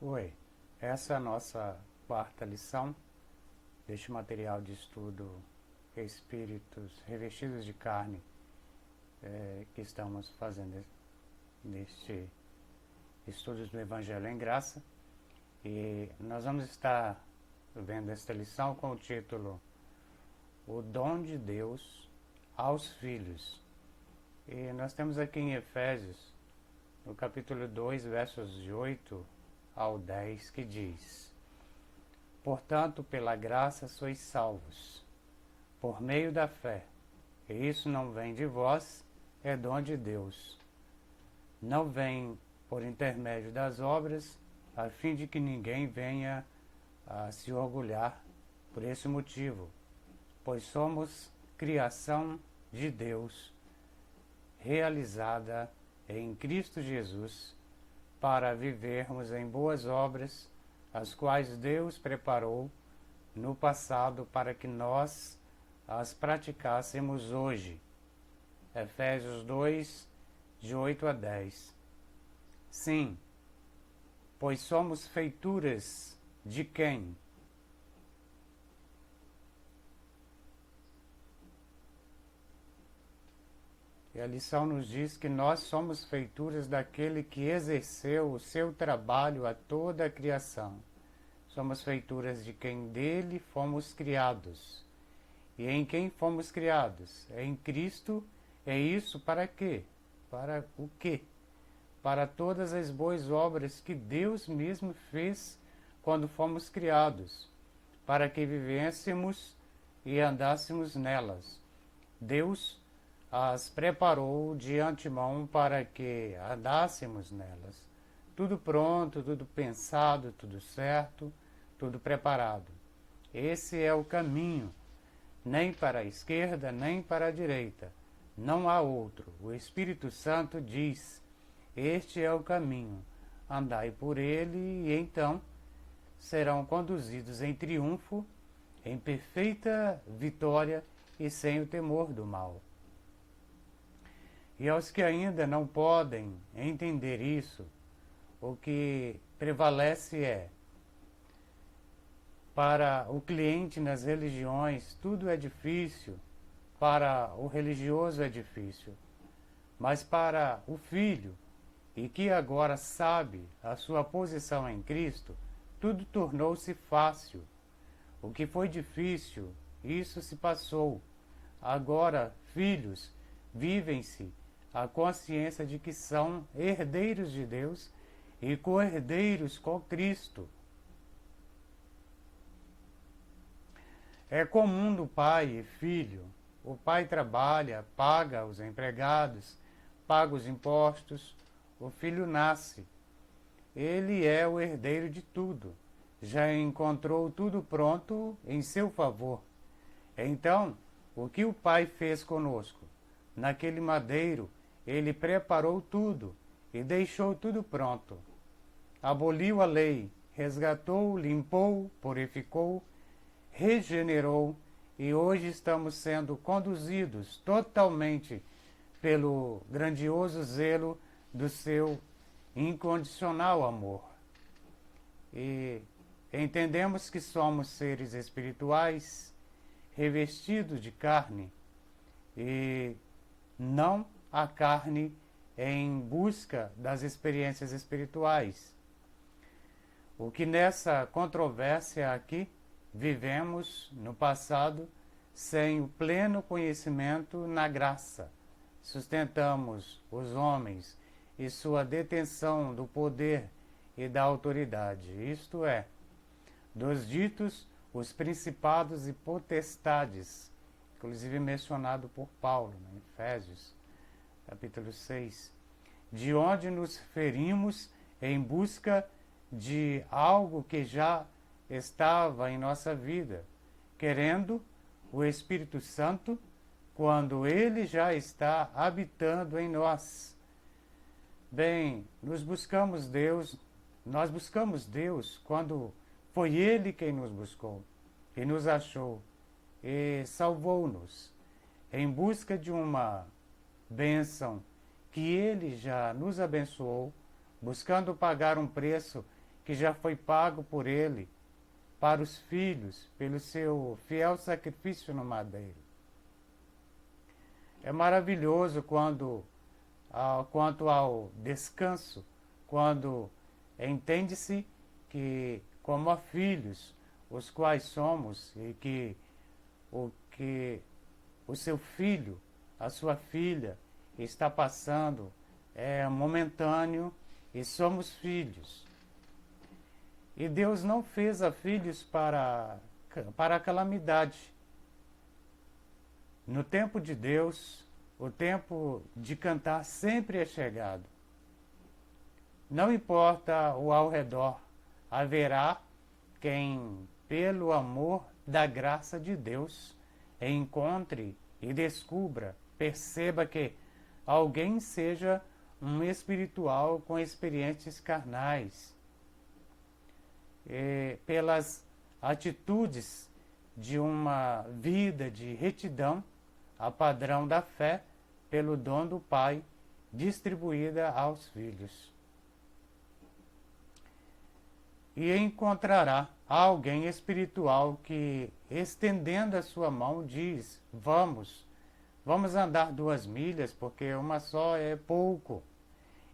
Oi, essa é a nossa quarta lição deste material de estudo Espíritos Revestidos de Carne que estamos fazendo neste estudo do Evangelho em Graça. E nós vamos estar vendo esta lição com o título O Dom de Deus aos Filhos. E nós temos aqui em Efésios, no capítulo 2, versos de 8 ao 10, que diz: Portanto, pela graça sois salvos, por meio da fé, e isso não vem de vós, é dom de Deus. Não vem por intermédio das obras, a fim de que ninguém venha a se orgulhar por esse motivo, pois somos criação de Deus, realizada em Cristo Jesus, para vivermos em boas obras, as quais Deus preparou no passado para que nós as praticássemos hoje. Efésios 2, de 8 a 10. Sim, pois somos feituras de quem? E a lição nos diz que nós somos feituras daquele que exerceu o seu trabalho a toda a criação. Somos feituras de quem dele fomos criados. E em quem fomos criados? Em Cristo. É isso para quê? Para o quê? Para todas as boas obras que Deus mesmo fez quando fomos criados, para que vivêssemos e andássemos nelas. Deus as preparou de antemão para que andássemos nelas. Tudo pronto, tudo pensado, tudo certo, tudo preparado. Esse é o caminho, nem para a esquerda, nem para a direita. Não há outro. O Espírito Santo diz: este é o caminho, andai por ele, e então serão conduzidos em triunfo, em perfeita vitória e sem o temor do mal. E aos que ainda não podem entender isso, o que prevalece é: para o cliente nas religiões tudo é difícil, para o religioso é difícil, mas para o filho, e que agora sabe a sua posição em Cristo, tudo tornou-se fácil. O que foi difícil, isso se passou. Agora, filhos, vivem-se a consciência de que são herdeiros de Deus e co-herdeiros com Cristo. É comum do pai e filho. O pai trabalha, paga os empregados, paga os impostos, o filho nasce. Ele é o herdeiro de tudo. Já encontrou tudo pronto em seu favor. Então, o que o pai fez conosco? Naquele madeiro, ele preparou tudo e deixou tudo pronto. Aboliu a lei, resgatou, limpou, purificou, regenerou, e hoje estamos sendo conduzidos totalmente pelo grandioso zelo do seu incondicional amor. E entendemos que somos seres espirituais revestidos de carne, e não a carne em busca das experiências espirituais. O que nessa controvérsia aqui vivemos no passado sem o pleno conhecimento na graça. Sustentamos os homens e sua detenção do poder e da autoridade, isto é, dos ditos os principados e potestades, inclusive mencionado por Paulo, em Efésios, capítulo 6, de onde nos ferimos em busca de algo que já estava em nossa vida, querendo o Espírito Santo quando ele já está habitando em nós. Bem, nós buscamos Deus quando foi Ele quem nos buscou e nos achou e salvou-nos em busca de uma bênção que Ele já nos abençoou, buscando pagar um preço que já foi pago por Ele para os filhos, pelo seu fiel sacrifício no madeiro. É maravilhoso quanto ao descanso, quando entende-se que, como a filhos, os quais somos, e que o seu filho, a sua filha, está passando é momentâneo e somos filhos. E Deus não fez a filhos para a calamidade. No tempo de Deus, o tempo de cantar sempre é chegado. Não importa o ao redor, haverá quem, pelo amor da graça de Deus, encontre e descubra, perceba que alguém seja um espiritual com experiências carnais. E pelas atitudes de uma vida de retidão, a padrão da fé, pelo dom do Pai, distribuída aos filhos. E encontrará alguém espiritual que, estendendo a sua mão, diz: vamos andar 2 milhas, porque uma só é pouco.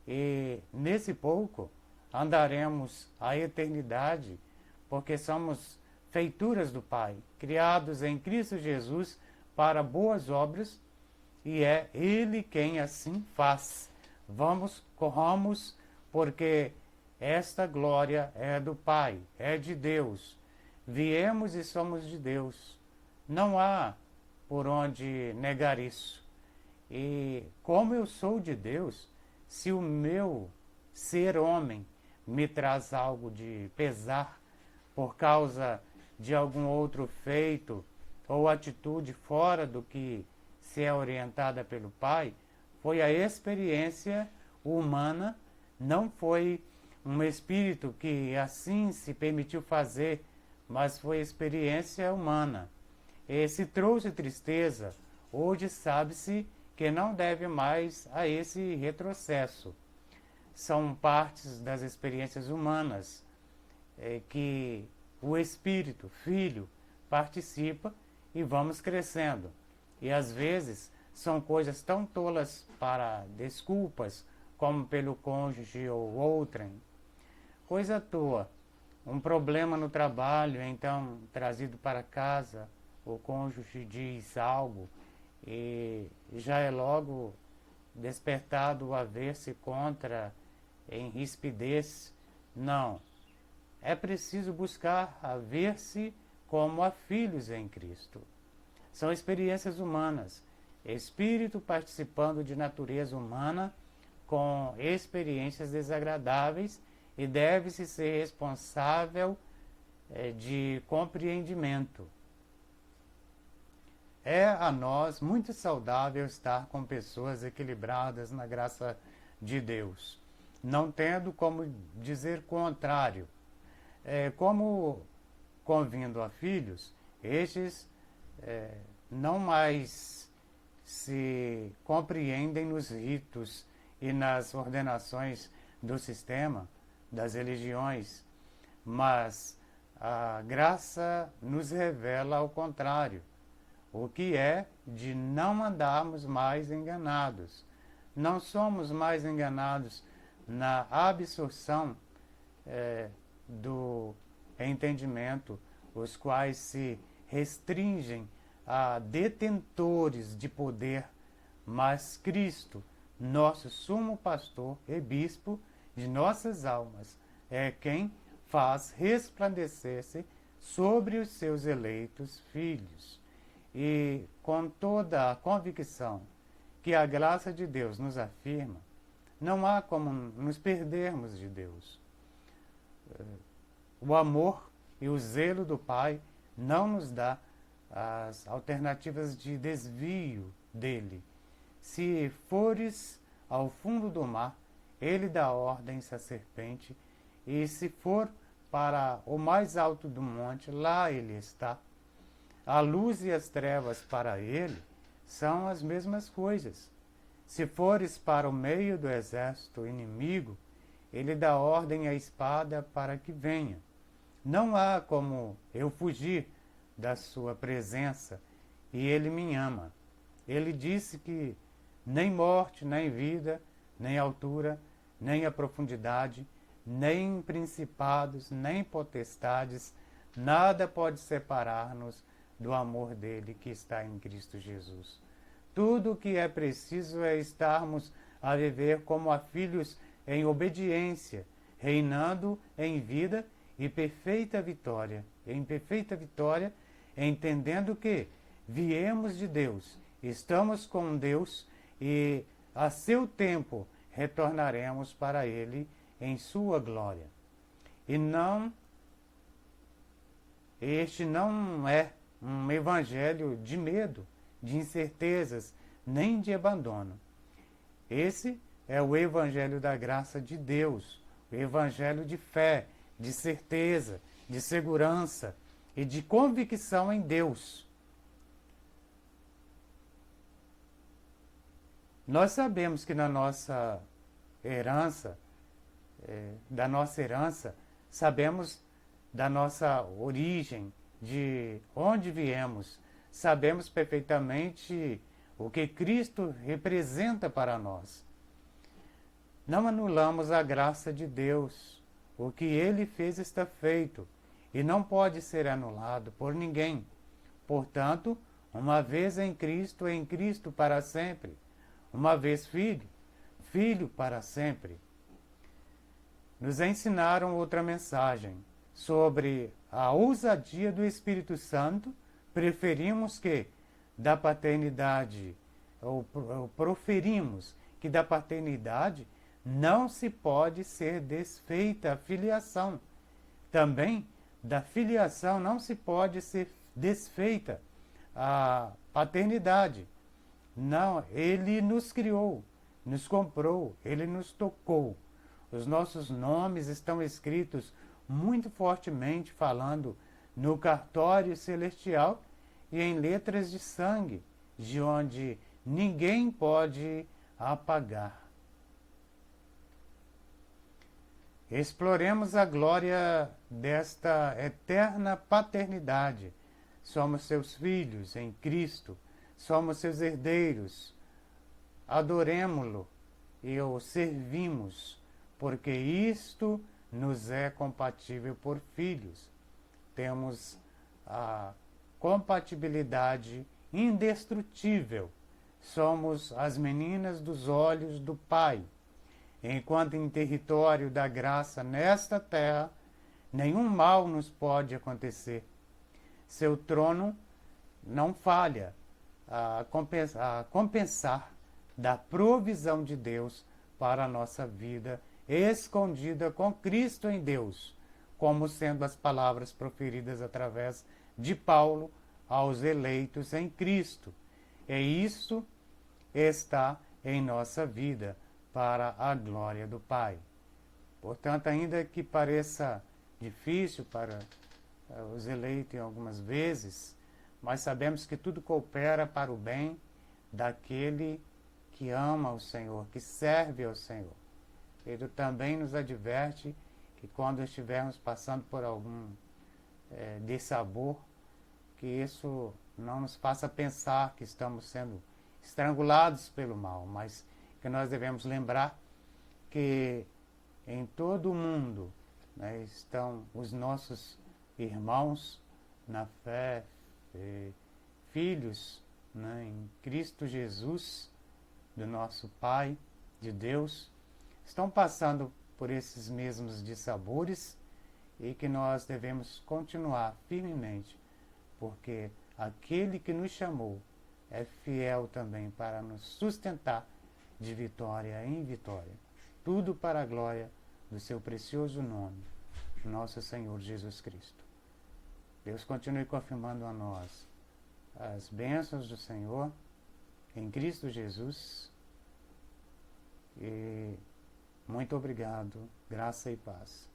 E nesse pouco andaremos a eternidade, porque somos feituras do Pai, criados em Cristo Jesus para boas obras, e é Ele quem assim faz. Corramos, porque esta glória é do Pai, é de Deus. Viemos e somos de Deus. Não há por onde negar isso. E como eu sou de Deus, se o meu ser homem me traz algo de pesar por causa de algum outro feito ou atitude fora do que se é orientada pelo Pai, foi a experiência humana, não foi um espírito que assim se permitiu fazer, mas foi experiência humana. E se trouxe tristeza, hoje sabe-se que não deve mais a esse retrocesso. São partes das experiências humanas que o Espírito, Filho, participa e vamos crescendo. E às vezes são coisas tão tolas para desculpas, como pelo cônjuge ou outrem. Coisa à toa. Um problema no trabalho, então trazido para casa, o cônjuge diz algo e já é logo despertado o haver-se contra em rispidez. Não. É preciso buscar a ver-se como a filhos em Cristo. São experiências humanas, espírito participando de natureza humana com experiências desagradáveis, e deve-se ser responsável de compreendimento. É a nós muito saudável estar com pessoas equilibradas na graça de Deus, não tendo como dizer contrário. Como convindo a filhos, estes não mais se compreendem nos ritos e nas ordenações do sistema, das religiões, mas a graça nos revela ao contrário, o que é de não andarmos mais enganados. Não somos mais enganados na absorção do entendimento, os quais se restringem a detentores de poder, mas Cristo, nosso sumo pastor e bispo de nossas almas, é quem faz resplandecer-se sobre os seus eleitos filhos. E com toda a convicção que a graça de Deus nos afirma, não há como nos perdermos de Deus. o amor e o zelo do Pai não nos dá as alternativas de desvio dele. Se fores ao fundo do mar, ele dá ordens à serpente, e se for para o mais alto do monte, lá ele está. A luz e as trevas para ele são as mesmas coisas. Se fores para o meio do exército inimigo, ele dá ordem à espada para que venha. Não há como eu fugir da sua presença, e ele me ama. Ele disse que nem morte, nem vida, nem altura, nem a profundidade, nem principados, nem potestades, nada pode separar-nos do amor dele que está em Cristo Jesus. Tudo o que é preciso é estarmos a viver como a filhos em obediência, reinando em vida e perfeita vitória, entendendo que viemos de Deus, estamos com Deus e a seu tempo retornaremos para Ele em sua glória. Este não é um evangelho de medo, de incertezas, nem de abandono. Esse é o evangelho da graça de Deus, o evangelho de fé, de certeza, de segurança e de convicção em Deus. Nós sabemos que na nossa herança, sabemos da nossa origem, de onde viemos, sabemos perfeitamente o que Cristo representa para nós. Não anulamos a graça de Deus. O que Ele fez está feito e não pode ser anulado por ninguém. Portanto, uma vez em Cristo para sempre. Uma vez filho, filho para sempre. Nos ensinaram outra mensagem sobre a ousadia do Espírito Santo. Preferimos que da paternidade, ou proferimos que da paternidade não se pode ser desfeita a filiação. Também da filiação não se pode ser desfeita a paternidade. Não, Ele nos criou, nos comprou, Ele nos tocou. Os nossos nomes estão escritos muito fortemente falando no cartório celestial e em letras de sangue, de onde ninguém pode apagar. Exploremos a glória desta eterna paternidade. Somos seus filhos em Cristo, somos seus herdeiros. Adoremo-lo e o servimos, porque isto nos é compatível por filhos. Temos a compatibilidade indestrutível. Somos as meninas dos olhos do Pai. Enquanto em território da graça nesta terra, nenhum mal nos pode acontecer. Seu trono não falha a compensar da provisão de Deus para a nossa vida, escondida com Cristo em Deus, como sendo as palavras proferidas através de Paulo aos eleitos em Cristo. E isso está em nossa vida para a glória do Pai. Portanto, ainda que pareça difícil para os eleitos algumas vezes, mas sabemos que tudo coopera para o bem daquele que ama o Senhor, que serve ao Senhor. Ele também nos adverte que quando estivermos passando por algum dissabor, que isso não nos faça pensar que estamos sendo estrangulados pelo mal, mas que nós devemos lembrar que em todo o mundo estão os nossos irmãos na fé, filhos em Cristo Jesus, do nosso Pai, de Deus, estão passando por esses mesmos dissabores e que nós devemos continuar firmemente, porque aquele que nos chamou é fiel também para nos sustentar de vitória em vitória. Tudo para a glória do seu precioso nome. nosso Senhor Jesus Cristo. Deus continue confirmando a nós as bênçãos do Senhor em Cristo Jesus. E muito obrigado, graça e paz.